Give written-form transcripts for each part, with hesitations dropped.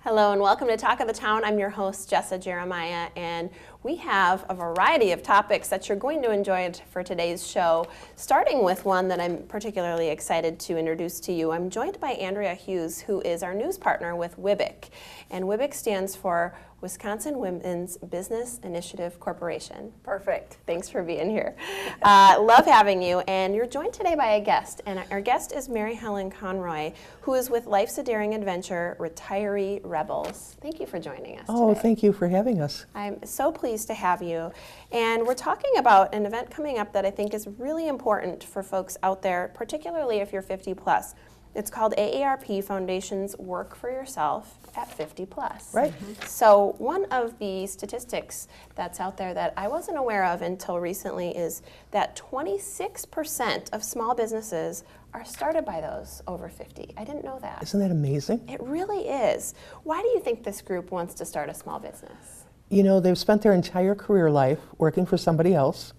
Hello and welcome to Talk of the Town. I'm your host, Jessa Jeremiah, and we have a variety of topics that you're going to enjoy for today's show, starting with one that I'm particularly excited to introduce to you. I'm joined by Andrea Hughes, who is our news partner with WWBIC, and WWBIC stands for Wisconsin Women's Business Initiative Corporation. Perfect. Thanks for being here. Love having you, and you're joined today by a guest, and our guest is Mary Helen Conroy, who is with Life's a Daring Adventure, Retiree Rebels. Thank you for joining us today. Thank you for having us. I'm so pleased to have you, and we're talking about an event coming up that I think is really important for folks out there, particularly if you're 50 plus. It's called AARP Foundation's Work for Yourself at 50 plus. Right. So one of the statistics that's out there that I wasn't aware of until recently is that 26% of small businesses are started by those over 50. I didn't know that. Isn't that amazing? It really is. Why do you think this group wants to start a small business? You know, they've spent their entire career life working for somebody else,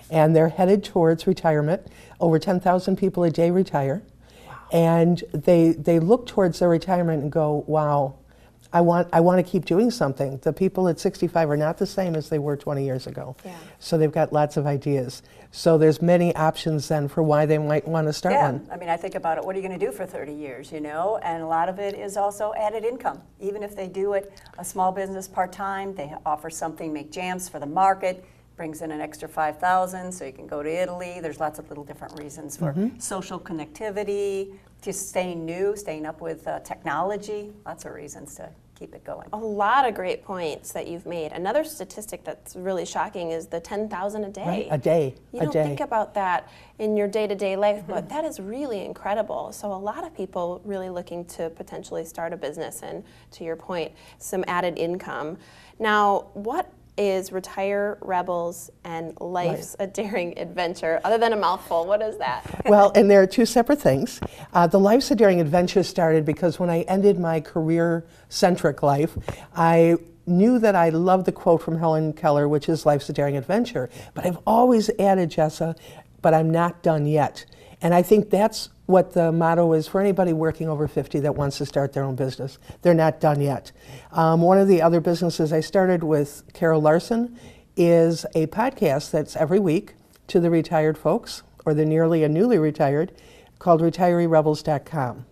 and they're headed towards retirement. Over 10,000 people a day retire. And they look towards their retirement and go, wow, I want to keep doing something. The people at 65 are not the same as they were 20 years ago. Yeah. So they've got lots of ideas. So there's many options then for why they might want to start one. I mean, I think about it, what are you going to do for 30 years, you know? And a lot of it is also added income. Even if they do it, a small business part-time, they offer something, make jams for the market, brings in an extra $5,000 so you can go to Italy. There's lots of little different reasons for social connectivity, just staying new, staying up with technology, lots of reasons to keep it going. A lot of great points that you've made. Another statistic that's really shocking is the 10,000 a day. Right? A day. You don't think about that in your day-to-day life, but that is really incredible. So a lot of people really looking to potentially start a business and, to your point, some added income. Now, what is Retire Rebels and Life's a Daring Adventure? Other than a mouthful, what is that? Well, and there are two separate things. The Life's a Daring Adventure started because when I ended my career-centric life, I knew that I loved the quote from Helen Keller, which is Life's a Daring Adventure. But I've always added, Jessa, but I'm not done yet. And I think that's what the motto is for anybody working over 50 that wants to start their own business. They're not done yet. One of the other businesses I started with Carol Larson is a podcast that's every week to the retired folks or the nearly and newly retired called retireerebels.com.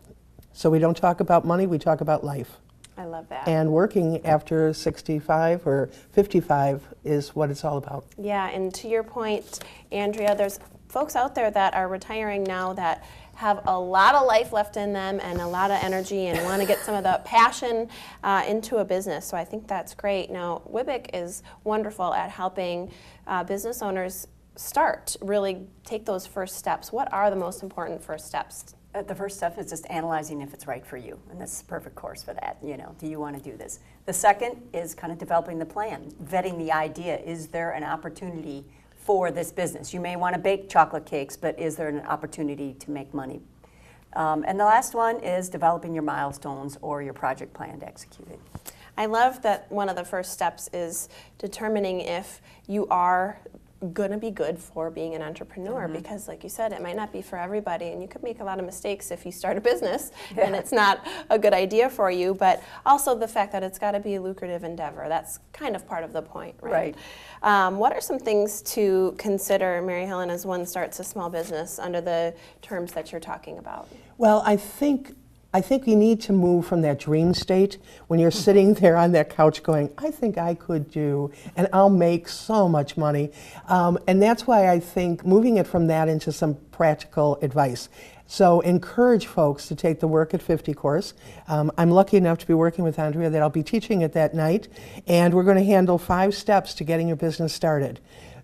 So we don't talk about money, we talk about life. I love that. And working after 65 or 55 is what it's all about. Yeah, and to your point, Andrea, there's folks out there that are retiring now that have a lot of life left in them and a lot of energy and want to get some of the passion into a business. So I think that's great. Now, WWBIC is wonderful at helping business owners really take those first steps. What are the most important first steps? The first step is just analyzing if it's right for you, and that's the perfect course for that. You know, do you want to do this? The second is kind of developing the plan, vetting the idea. Is there an opportunity for this business? You may want to bake chocolate cakes, but is there an opportunity to make money? And the last one is developing your milestones or your project plan to execute it. I love that one of the first steps is determining if you are going to be good for being an entrepreneur, because like you said, it might not be for everybody, and you could make a lot of mistakes if you start a business and it's not a good idea for you, but also the fact that it's got to be a lucrative endeavor. That's kind of part of the point, right? What are some things to consider, Mary Helen, as one starts a small business under the terms that you're talking about? Well, I think you need to move from that dream state when you're sitting there on that couch going, I think I could do, and I'll make so much money. And that's why I think moving it from that into some practical advice. So encourage folks to take the Work at 50 course. I'm lucky enough to be working with Andrea that I'll be teaching it that night, and we're going to handle 5 steps to getting your business started.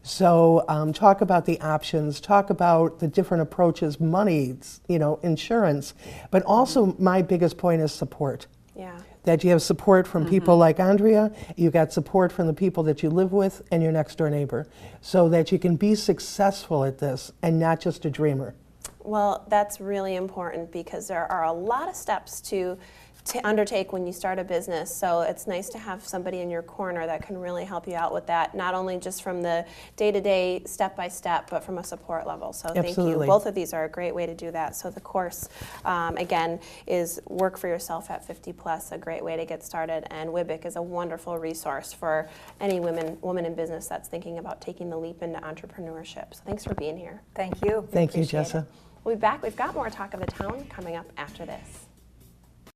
So talk about the options, talk about the different approaches, money, insurance, but also my biggest point is support. Yeah. That you have support from people like Andrea, you got support from the people that you live with and your next door neighbor, so that you can be successful at this and not just a dreamer. Well, that's really important because there are a lot of steps to to undertake when you start a business. So it's nice to have somebody in your corner that can really help you out with that, not only just from the day-to-day, step-by-step, but from a support level. So thank you. Absolutely. Both of these are a great way to do that. So the course, again, is Work for Yourself at 50 Plus, a great way to get started. And WWBIC is a wonderful resource for any woman in business that's thinking about taking the leap into entrepreneurship. So thanks for being here. Thank you. Thank you, Appreciate Jessa. it. We'll be back. We've got more Talk of the Town coming up after this.